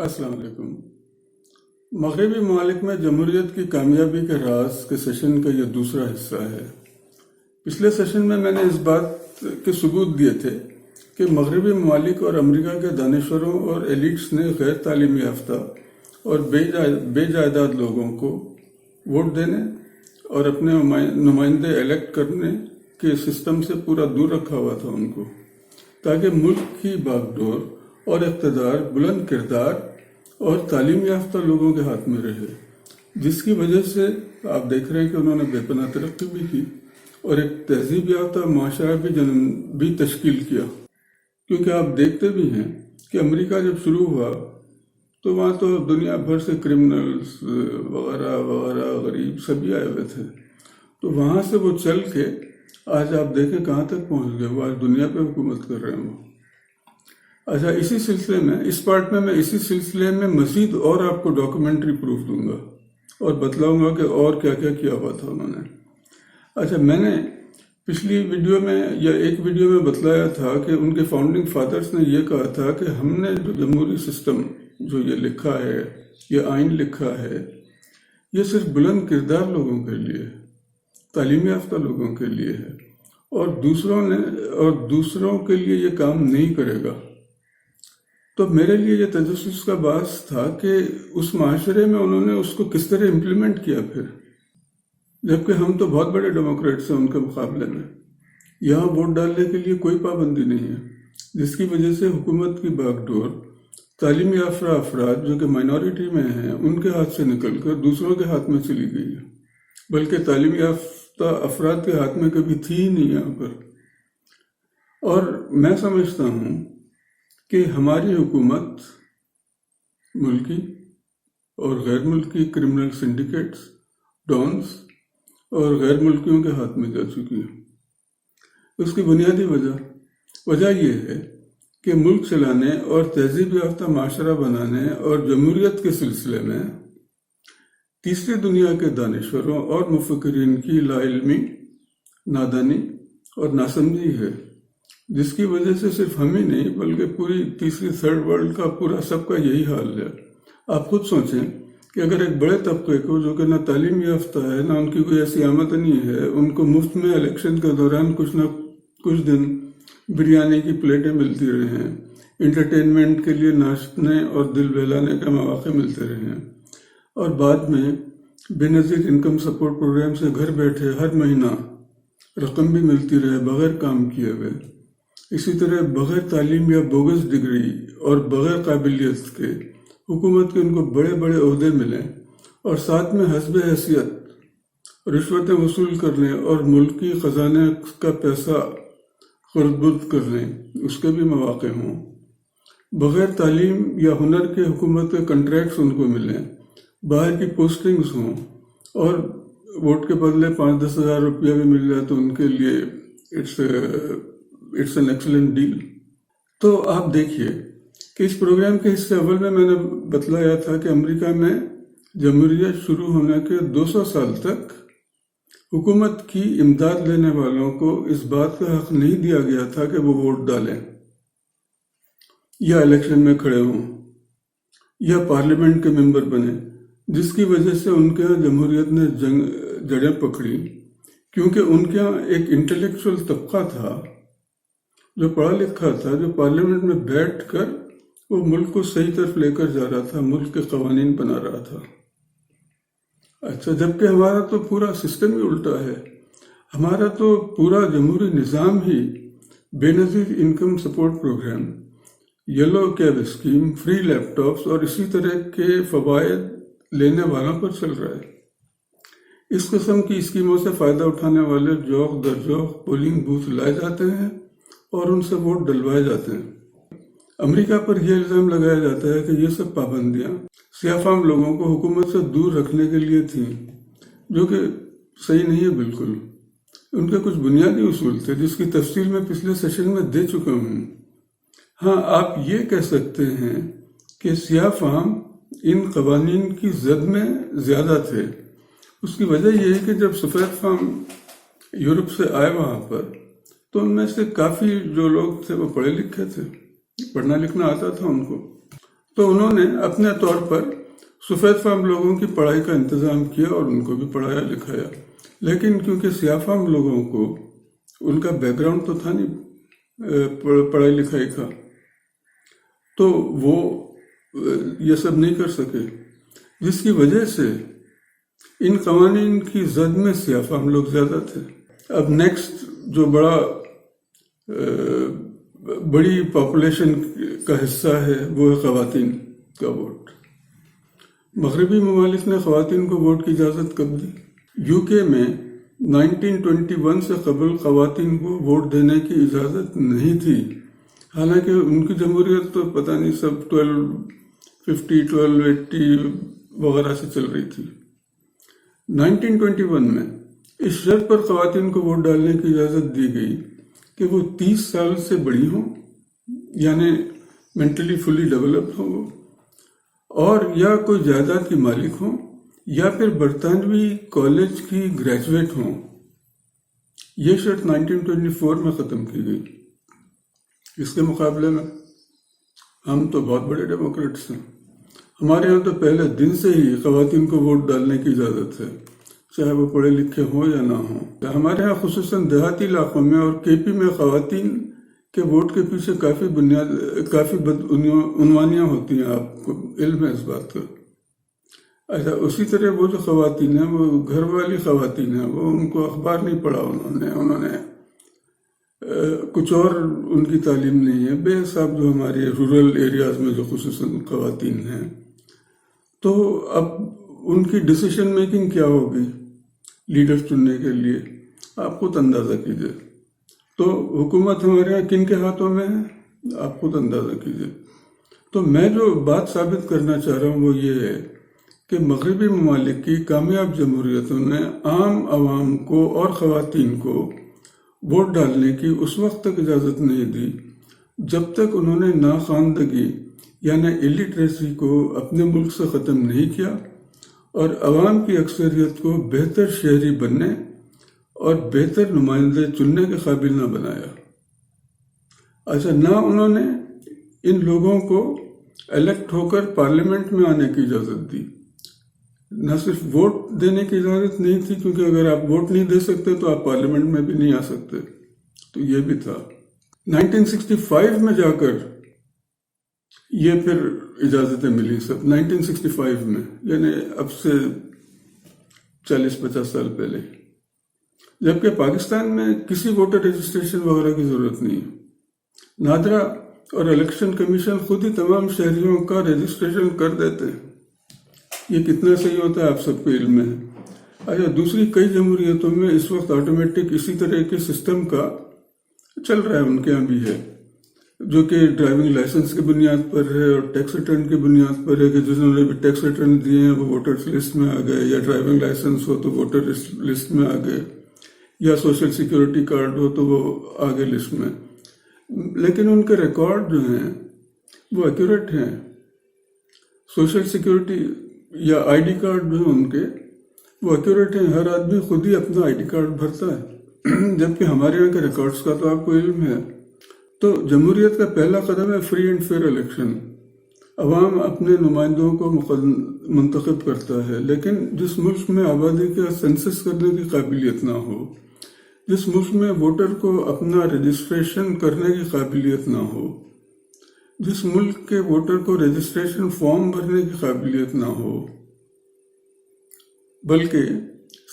السلام علیکم۔ مغربی ممالک میں جمہوریت کی کامیابی کے راز کے سیشن کا یہ دوسرا حصہ ہے۔ پچھلے سیشن میں نے اس بات کے ثبوت دیے تھے کہ مغربی ممالک اور امریکہ کے دانشوروں اور ایلیٹس نے غیر تعلیم یافتہ اور بے جائیداد لوگوں کو ووٹ دینے اور اپنے نمائندے الیکٹ کرنے کے سسٹم سے پورا دور رکھا ہوا تھا ان کو، تاکہ ملک کی باغ ڈور اور اقتدار بلند کردار اور تعلیم یافتہ لوگوں کے ہاتھ میں رہے، جس کی وجہ سے آپ دیکھ رہے ہیں کہ انہوں نے بے پناہ ترقی بھی کی اور ایک تہذیب یافتہ معاشرہ بھی تشکیل کیا۔ کیونکہ آپ دیکھتے بھی ہیں کہ امریکہ جب شروع ہوا تو وہاں تو دنیا بھر سے کرمنلز وغیرہ وغیرہ غریب سبھی آئے ہوئے تھے، تو وہاں سے وہ چل کے آج آپ دیکھیں کہاں تک پہنچ گئے، وہ آج دنیا پہ حکومت کر رہے ہیں وہ۔ اچھا، اسی سلسلے میں اس پارٹ میں اسی سلسلے میں مزید اور آپ کو ڈاکومنٹری پروف دوں گا اور بتلاؤں گا کہ اور کیا کیا کیا ہوا تھا انہوں نے۔ اچھا، میں نے پچھلی ویڈیو میں یا ایک ویڈیو میں بتلایا تھا کہ ان کے فاؤنڈنگ فادرز نے یہ کہا تھا کہ ہم نے جو جمہوری سسٹم جو یہ لکھا ہے، یہ آئین لکھا ہے، یہ صرف بلند کردار لوگوں کے لیے، تعلیم یافتہ لوگوں کے لیے ہے، اور دوسروں کے لیے یہ کام نہیں کرے گا۔ تو میرے لیے یہ تجسس کا باعث تھا کہ اس معاشرے میں انہوں نے اس کو کس طرح امپلیمنٹ کیا پھر، جبکہ ہم تو بہت بڑے ڈیموکریٹس ہیں ان کے مقابلے میں۔ یہاں ووٹ ڈالنے کے لیے کوئی پابندی نہیں ہے، جس کی وجہ سے حکومت کی باغ ڈور تعلیم یافتہ افراد جو کہ مائنورٹی میں ہیں ان کے ہاتھ سے نکل کر دوسروں کے ہاتھ میں چلی گئی ہے، بلکہ تعلیم یافتہ افراد کے ہاتھ میں کبھی تھی ہی نہیں یہاں پر۔ اور میں سمجھتا ہوں کہ ہماری حکومت ملکی اور غیر ملکی کرمنل سنڈیکیٹس، ڈونز اور غیر ملکیوں کے ہاتھ میں جا چکی ہے۔ اس کی بنیادی وجہ یہ ہے کہ ملک چلانے اور تہذیب یافتہ معاشرہ بنانے اور جمہوریت کے سلسلے میں تیسری دنیا کے دانشوروں اور مفکرین کی لا علمی، نادانی اور ناسمجھی ہے، جس کی وجہ سے صرف ہم ہی نہیں بلکہ پوری تیسری تھرڈ ورلڈ کا پورا سب کا یہی حال ہے۔ آپ خود سوچیں کہ اگر ایک بڑے طبقے کو جو کہ نہ تعلیم یافتہ ہے، نہ ان کی کوئی ایسی آمدنی ہے، ان کو مفت میں الیکشن کے دوران کچھ دن بریانی کی پلیٹیں ملتی رہے ہیں، انٹرٹینمنٹ کے لیے ناچنے اور دل بہلانے کے مواقع ملتے رہے ہیں، اور بعد میں بے نظیر انکم سپورٹ پروگرام سے گھر بیٹھے ہر مہینہ رقم بھی ملتی رہے بغیر کام کیے ہوئے، اسی طرح بغیر تعلیم یا بوگس ڈگری اور بغیر قابلیت کے حکومت کے ان کو بڑے بڑے عہدے ملیں، اور ساتھ میں حسب حیثیت رشوتیں وصول کرنے اور ملکی خزانے کا پیسہ خرد برد کرنے اس کے بھی مواقع ہوں، بغیر تعلیم یا ہنر کے حکومت کے کنٹریکٹس ان کو ملیں، باہر کی پوسٹنگز ہوں، اور ووٹ کے بدلے 5-10 ہزار روپیہ بھی مل جائے تو ان کے لیے اٹس این ایکسلنٹ ڈیل۔ تو آپ دیکھیے کہ اس پروگرام کے حصے اول میں نے بتلایا تھا کہ امریکہ میں جمہوریت شروع ہونے کے 200 سال تک حکومت کی امداد لینے والوں کو اس بات کا حق نہیں دیا گیا تھا کہ وہ ووٹ ڈالیں یا الیکشن میں کھڑے ہوں یا پارلیمنٹ کے ممبر بنے، جس کی وجہ سے ان کے ہاں جمہوریت نے جڑیں پکڑی، کیونکہ ان کے ہاں ایک انٹلیکچوئل طبقہ تھا جو پڑھا لکھا تھا، جو پارلیمنٹ میں بیٹھ کر وہ ملک کو صحیح طرف لے کر جا رہا تھا، ملک کے قوانین بنا رہا تھا۔ اچھا، جبکہ ہمارا تو پورا سسٹم ہی الٹا ہے، ہمارا تو پورا جمہوری نظام ہی Benazir income support program, yellow cab scheme, free لیپ ٹاپس اور اسی طرح کے فوائد لینے والوں پر چل رہا ہے۔ اس قسم کی اسکیموں سے فائدہ اٹھانے والے جوق در جوق پولنگ بوتھ لائے جاتے ہیں اور ان سے ووٹ ڈلوائے جاتے ہیں۔ امریکہ پر یہ الزام لگایا جاتا ہے کہ یہ سب پابندیاں سیاہ فام لوگوں کو حکومت سے دور رکھنے کے لیے تھیں، جو کہ صحیح نہیں ہے بالکل۔ ان کے کچھ بنیادی اصول تھے جس کی تفصیل میں پچھلے سیشن میں دے چکا ہوں۔ ہاں، آپ یہ کہہ سکتے ہیں کہ سیاہ فام ان قوانین کی زد میں زیادہ تھے۔ اس کی وجہ یہ ہے کہ جب سفید فام یورپ سے آئے وہاں پر تو ان میں سے کافی جو لوگ تھے وہ پڑھے لکھے تھے، پڑھنا لکھنا آتا تھا ان کو، تو انہوں نے اپنے طور پر سفید فام لوگوں کی پڑھائی کا انتظام کیا اور ان کو بھی پڑھایا لکھایا، لیکن کیونکہ سیاہ فام لوگوں کو ان کا بیک گراؤنڈ تو تھا نہیں پڑھائی لکھائی کا، تو وہ یہ سب نہیں کر سکے، جس کی وجہ سے ان قوانین کی زد میں سیاہ فام لوگ زیادہ تھے۔ اب نیکسٹ جو بڑی پاپولیشن کا حصہ ہے وہ ہے خواتین کا ووٹ۔ مغربی ممالک نے خواتین کو ووٹ کی اجازت کب دی؟ یو کے میں 1921 سے قبل خواتین کو ووٹ دینے کی اجازت نہیں تھی، حالانکہ ان کی جمہوریت تو پتہ نہیں سب 1250 1280 وغیرہ سے چل رہی تھی۔ 1921 میں اس شرط پر خواتین کو ووٹ ڈالنے کی اجازت دی گئی کہ وہ 30 سال سے بڑی ہوں، یعنی مینٹلی فلی ڈیولپڈ ہوں وہ، اور یا کوئی جائیداد کی مالک ہوں، یا پھر برطانوی کالج کی گریجویٹ ہوں۔ یہ شرط 1924 میں ختم کی گئی۔ اس کے مقابلے میں ہم تو بہت بڑے ڈیموکریٹس ہیں، ہمارے یہاں تو پہلے دن سے ہی خواتین کو ووٹ ڈالنے کی اجازت ہے، چاہے وہ پڑھے لکھے ہوں یا نہ ہوں۔ ہمارے یہاں خصوصاً دیہاتی علاقوں میں اور کے پی میں خواتین کے ووٹ کے پیچھے کافی بدعنوانیاں ہوتی ہیں، آپ کو علم ہے اس بات کا۔ اچھا، اسی طرح وہ جو خواتین ہیں وہ گھر والی خواتین ہیں، وہ ان کو اخبار نہیں پڑھا انہوں نے کچھ اور ان کی تعلیم نہیں ہے، بے حساب جو ہمارے رورل ایریاز میں جو خصوصاً خواتین ہیں، تو اب ان کی ڈیسیشن میکنگ کیا ہوگی لیڈر چننے کے لیے، آپ خود اندازہ کیجئے۔ تو حکومت ہمارے یہاں کن کے ہاتھوں میں ہے، آپ خود اندازہ کیجئے۔ تو میں جو بات ثابت کرنا چاہ رہا ہوں وہ یہ ہے کہ مغربی ممالک کی کامیاب جمہوریتوں نے عام عوام کو اور خواتین کو ووٹ ڈالنے کی اس وقت تک اجازت نہیں دی جب تک انہوں نے ناخواندگی یعنی الٹریسی کو اپنے ملک سے ختم نہیں کیا اور عوام کی اکثریت کو بہتر شہری بننے اور بہتر نمائندے چننے کے قابل نہ بنایا۔ اچھا، نہ انہوں نے ان لوگوں کو الیکٹ ہو کر پارلیمنٹ میں آنے کی اجازت دی، نہ صرف ووٹ دینے کی اجازت نہیں تھی، کیونکہ اگر آپ ووٹ نہیں دے سکتے تو آپ پارلیمنٹ میں بھی نہیں آ سکتے، تو یہ بھی تھا۔ 1965 میں جا کر یہ پھر اجازتیں ملی سب، 1965 میں، یعنی اب سے 40-50 سال پہلے، جبکہ پاکستان میں کسی ووٹر رجسٹریشن وغیرہ کی ضرورت نہیں ہے۔ نادرا اور الیکشن کمیشن خود ہی تمام شہریوں کا رجسٹریشن کر دیتے ہیں۔ یہ کتنا صحیح ہوتا ہے آپ سب کو علم ہے۔ اچھا، دوسری کئی جمہوریتوں میں اس وقت آٹومیٹک اسی طرح کے سسٹم کا چل رہا ہے، ان کے یہاں بھی ہے، جو کہ ڈرائیونگ لائسنس کی بنیاد پر ہے اور ٹیکس ریٹرن کی بنیاد پر ہے، کہ جنہوں نے بھی ٹیکس ریٹرن دیے ہیں وہ ووٹر لسٹ میں آ گئے، یا ڈرائیونگ لائسنس ہو تو ووٹر لسٹ میں آ گئے، یا سوشل سیکیورٹی کارڈ ہو تو وہ آگے لسٹ میں۔ لیکن ان کے ریکارڈ جو ہیں وہ ایکوریٹ ہیں۔ سوشل سیکیورٹی یا آئی ڈی کارڈ جو ہیں ان کے وہ ایکوریٹ ہیں، ہر آدمی خود ہی اپنا آئی ڈی کارڈ بھرتا ہے، جبکہ ہمارے یہاں کے ریکارڈز کا تو آپ کو علم ہے۔ تو جمہوریت کا پہلا قدم ہے فری اینڈ فیئر الیکشن۔ عوام اپنے نمائندوں کو منتخب کرتا ہے، لیکن جس ملک میں آبادی کا سینسس کرنے کی قابلیت نہ ہو، جس ملک میں ووٹر کو اپنا رجسٹریشن کرنے کی قابلیت نہ ہو، جس ملک کے ووٹر کو رجسٹریشن فارم بھرنے کی قابلیت نہ ہو، بلکہ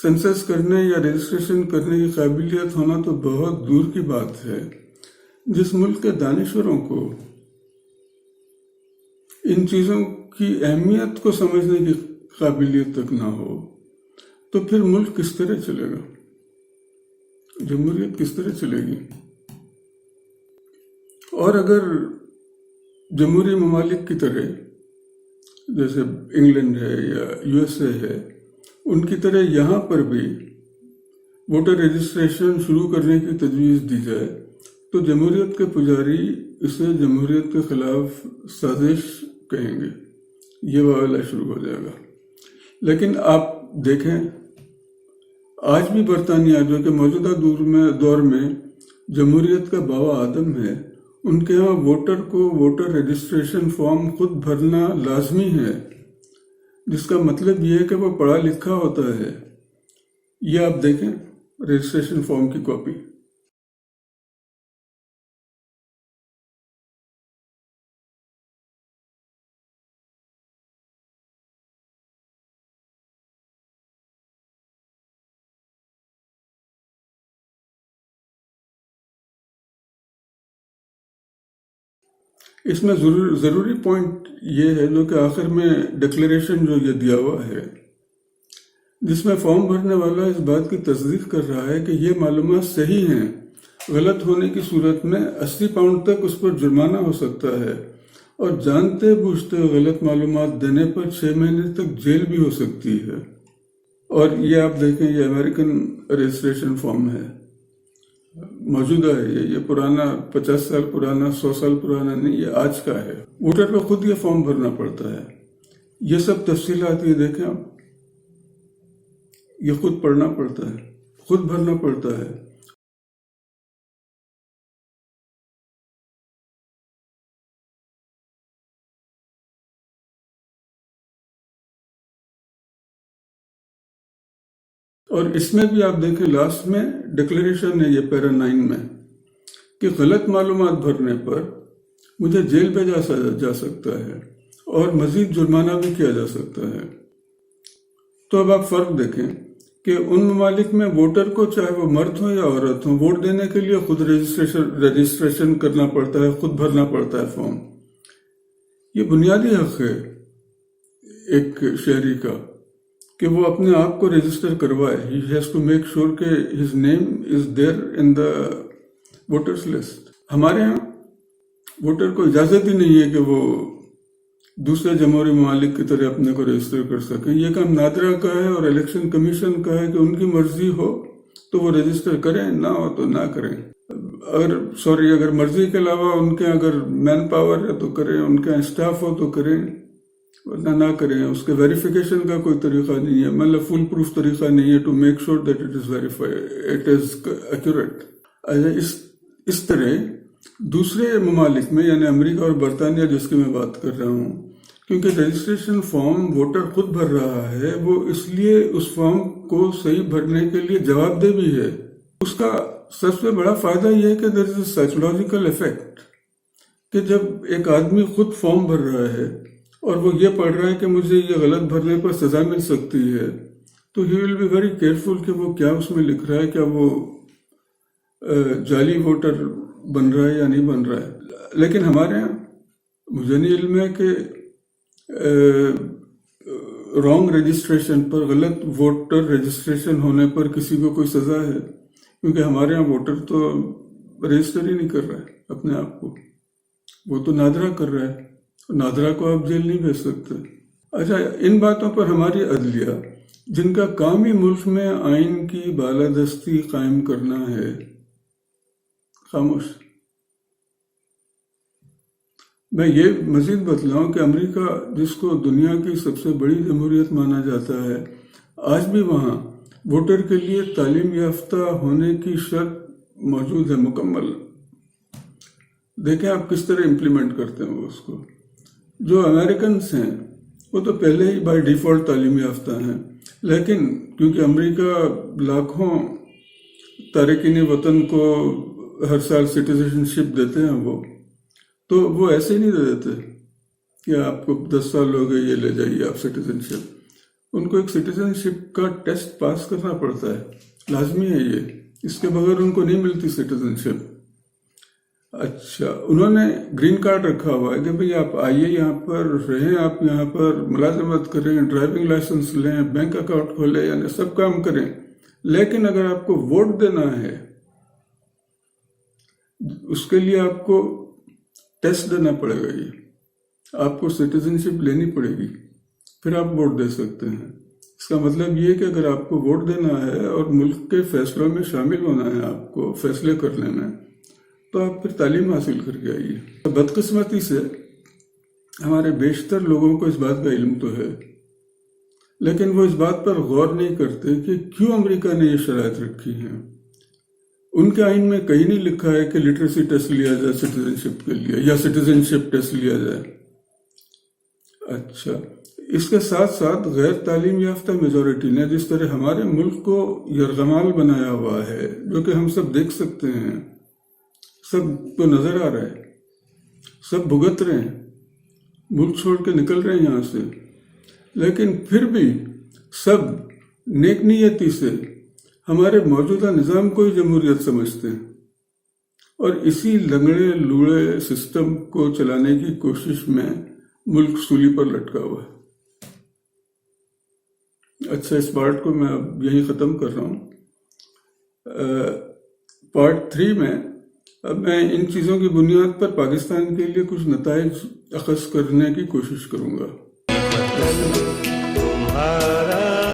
سینسس کرنے یا رجسٹریشن کرنے کی قابلیت ہونا تو بہت دور کی بات ہے، جس ملک کے دانشوروں کو ان چیزوں کی اہمیت کو سمجھنے کی قابلیت تک نہ ہو، تو پھر ملک کس طرح چلے گا، جمہوریت کس طرح چلے گی؟ اور اگر جمہوری ممالک کی طرح جیسے انگلینڈ ہے یا یو ایس اے ہے، ان کی طرح یہاں پر بھی ووٹر رجسٹریشن شروع کرنے کی تجویز دی جائے تو جمہوریت کے پجاری اسے جمہوریت کے خلاف سازش کہیں گے، یہ معاملہ شروع ہو جائے گا۔ لیکن آپ دیکھیں، آج بھی برطانیہ جو کہ موجودہ دور میں جمہوریت کا باوا آدم ہے، ان کے ہاں ووٹر کو ووٹر رجسٹریشن فارم خود بھرنا لازمی ہے، جس کا مطلب یہ ہے کہ وہ پڑھا لکھا ہوتا ہے۔ یہ آپ دیکھیں رجسٹریشن فارم کی کاپی۔ اس میں ضروری پوائنٹ یہ ہے جو کہ آخر میں ڈکلیریشن جو یہ دیا ہوا ہے، جس میں فارم بھرنے والا اس بات کی تصدیق کر رہا ہے کہ یہ معلومات صحیح ہیں۔ غلط ہونے کی صورت میں 80 پاؤنڈ تک اس پر جرمانہ ہو سکتا ہے، اور جانتے بوجھتے غلط معلومات دینے پر 6 مہینے تک جیل بھی ہو سکتی ہے۔ اور یہ آپ دیکھیں، یہ امریکن رجسٹریشن فارم ہے، موجودہ ہے، یہ پرانا 50 سال پرانا 100 سال پرانا نہیں، یہ آج کا ہے۔ ووٹر کو خود یہ فارم بھرنا پڑتا ہے۔ یہ سب تفصیلات یہ دیکھیں آپ، یہ خود پڑھنا پڑتا ہے، خود بھرنا پڑتا ہے۔ اور اس میں بھی آپ دیکھیں لاسٹ میں ڈکلیریشن ہے، یہ پیرا 9 میں، کہ غلط معلومات بھرنے پر مجھے جیل بھیجا جا سکتا ہے اور مزید جرمانہ بھی کیا جا سکتا ہے۔ تو اب آپ فرق دیکھیں کہ ان ممالک میں ووٹر کو، چاہے وہ مرد ہو یا عورت ہو، ووٹ دینے کے لیے خود رجسٹریشن کرنا پڑتا ہے، خود بھرنا پڑتا ہے فارم۔ یہ بنیادی حق ہے ایک شہری کا کہ وہ اپنے آپ کو رجسٹر کروائے۔ He has to make sure کہ his name is there in the voters list۔ ہمارے ہاں ووٹر کو اجازت ہی نہیں ہے کہ وہ دوسرے جمہوری ممالک کی طرح اپنے کو رجسٹر کر سکیں۔ یہ کام نادرا کا ہے اور الیکشن کمیشن کا ہے کہ ان کی مرضی ہو تو وہ رجسٹر کریں، نہ ہو تو نہ کریں۔ اگر مرضی کے علاوہ ان کے اگر مین پاور ہے تو کریں، ان کے اسٹاف ہو تو کریں، ورنہ نہ کریں۔ اس کے ویریفیکیشن کا کوئی طریقہ نہیں ہے، مطلب فل پروف طریقہ نہیں ہے to make sure that it is verified, it is accurate. اس طرح دوسرے ممالک میں، یعنی امریکہ اور برطانیہ جس کی میں بات کر رہا ہوں، کیونکہ رجسٹریشن فارم ووٹر خود بھر رہا ہے، وہ اس لیے اس فارم کو صحیح بھرنے کے لیے جواب دہ بھی ہے۔ اس کا سب سے بڑا فائدہ یہ ہے کہ دیر از اے سائیکولوجیکل ایفیکٹ، کہ جب ایک آدمی خود فارم بھر رہا ہے اور وہ یہ پڑھ رہا ہے کہ مجھے یہ غلط بھرنے پر سزا مل سکتی ہے، تو ہی ول بی ویری کیئرفل کہ وہ کیا اس میں لکھ رہا ہے، کیا وہ جعلی ووٹر بن رہا ہے یا نہیں بن رہا ہے۔ لیکن ہمارے یہاں مجھے نہیں علم ہے کہ رانگ رجسٹریشن پر، غلط ووٹر رجسٹریشن ہونے پر کسی کو کوئی سزا ہے، کیونکہ ہمارے یہاں ووٹر تو رجسٹر ہی نہیں کر رہا ہے اپنے آپ کو، وہ تو نادرا کر رہا ہے، نادرا کو آپ جیل نہیں بھیج سکتے۔ اچھا، ان باتوں پر ہماری عدلیہ، جن کا کام ہی ملک میں آئین کی بالادستی قائم کرنا ہے، خاموش۔ میں یہ مزید بتلاؤں کہ امریکہ، جس کو دنیا کی سب سے بڑی جمہوریت مانا جاتا ہے، آج بھی وہاں ووٹر کے لیے تعلیم یافتہ ہونے کی شرط موجود ہے مکمل۔ دیکھیں آپ کس طرح امپلیمنٹ کرتے ہیں وہ اس کو۔ جو امریکنس ہیں وہ تو پہلے ہی بائی ڈیفالٹ تعلیم یافتہ ہیں، لیکن کیونکہ امریکہ لاکھوں تارکین وطن کو ہر سال سٹیزن شپ دیتے ہیں، تو وہ ایسے نہیں دے دیتے کہ آپ کو 10 سال ہو گئے یہ لے جائیے آپ سٹیزن شپ۔ ان کو ایک سٹیزن شپ کا ٹیسٹ پاس کرنا پڑتا ہے، لازمی ہے یہ، اس کے بغیر ان کو نہیں ملتی سٹیزن شپ۔ اچھا، انہوں نے گرین کارڈ رکھا ہوا ہے کہ بھئی آپ آئیے، یہاں پر رہیں، آپ یہاں پر ملازمت کریں، ڈرائیونگ لائسنس لیں، بینک اکاؤنٹ کھولیں، یعنی سب کام کریں، لیکن اگر آپ کو ووٹ دینا ہے اس کے لیے آپ کو ٹیسٹ دینا پڑے گا، یہ آپ کو سٹیزن شپ لینی پڑے گی، پھر آپ ووٹ دے سکتے ہیں۔ اس کا مطلب یہ ہے کہ اگر آپ کو ووٹ دینا ہے اور ملک کے فیصلوں میں شامل ہونا ہے، آپ کو فیصلے کرنے میں، تو آپ پھر تعلیم حاصل کر کے آئیے۔ بدقسمتی سے ہمارے بیشتر لوگوں کو اس بات کا علم تو ہے، لیکن وہ اس بات پر غور نہیں کرتے کہ کیوں امریکہ نے یہ شرائط رکھی ہیں۔ ان کے آئین میں کہیں نہیں لکھا ہے کہ لٹریسی ٹیسٹ لیا جائے سٹیزن شپ کے لیے یا سٹیزن شپ ٹیسٹ لیا جائے. اچھا، اس کے ساتھ ساتھ غیر تعلیم یافتہ میجورٹی نے جس طرح ہمارے ملک کو یرغمال بنایا ہوا ہے، جو کہ ہم سب دیکھ سکتے ہیں، سب کو نظر آ رہا ہے، سب بھگت رہے ہیں، ملک چھوڑ کے نکل رہے ہیں یہاں سے، لیکن پھر بھی سب نیک نیتی سے ہمارے موجودہ نظام کو ہی جمہوریت سمجھتے ہیں اور اسی لنگڑے لوڑے سسٹم کو چلانے کی کوشش میں ملک سولی پر لٹکا ہوا ہے. اچھا، اس پارٹ کو میں اب یہیں ختم کر رہا ہوں. پارٹ 3 میں اب میں ان چیزوں کی بنیاد پر پاکستان کے لیے کچھ نتائج اخذ کرنے کی کوشش کروں گا.